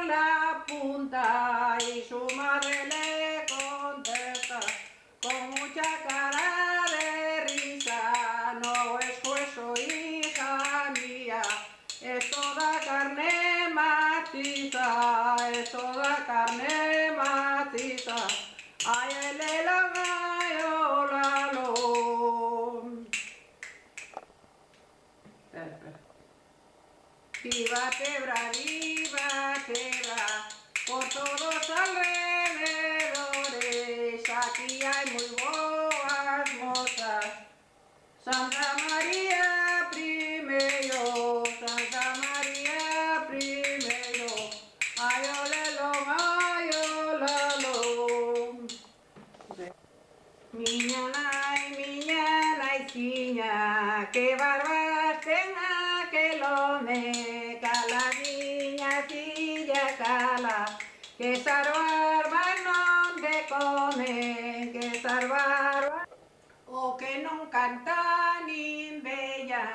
en la punta y su madre le contesta con mucha cara de risa: no es hueso, hija mía, es toda carne maciza, es toda carne maciza. Ay, el gallo, la lo. Viva Tebra, por todos alrededores, aquí hay muy boas mozas. Santa María primero, Santa María primero, ay olelo, ay olalo. Miña naiciña, que barbas tenga que lo me cala miña filla cala, que esas barbas non te come, que esas barbas o que non canta nin bella,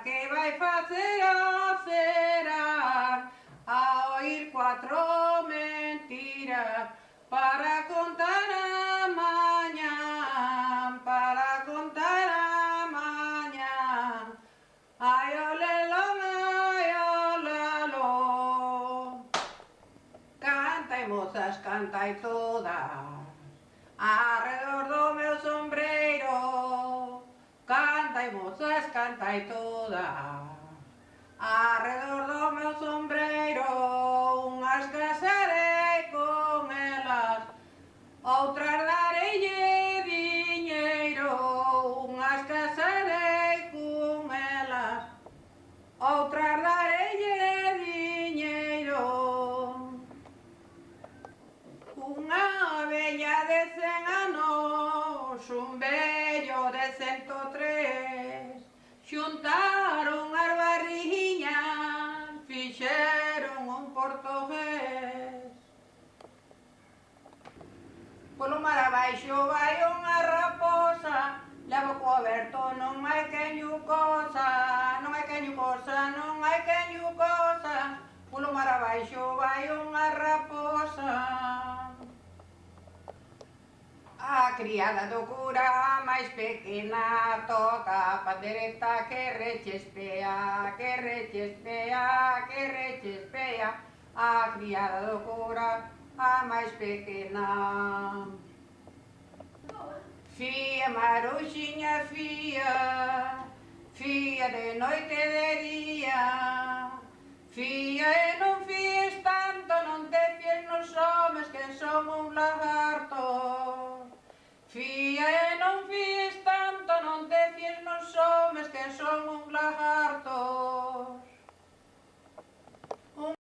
que vai facer o será a oír cuatro mentiras para contar a mañana, para contar a mañana. Ay, olelo, ay, olalo. Cantai, mozas, cantai todas arredor do meu sombreiro. Cantai, mozas, cantai todas arredor do meu sombreiro. Unhas casarei con elas, outras dareille diñeiro. Unhas casarei con elas, outras dareille diñeiro. Unha vella de 100 anos, un vello de 103, xuntaron as barriñas, fixeron un portugués. Polo mar abaixo vai unha raposa, leva co aberto, non hai queñucosa, non hai queñucosa, non hai queñucosa. Polo mar abaixo vai unha raposa. A criada do cura máis pequena toca a pandereta que rechespea, que rechespea, que rechespea. A criada do cura a máis pequena. Fía, maruxiña, fía, fía de noite e de día, fía e non fía esta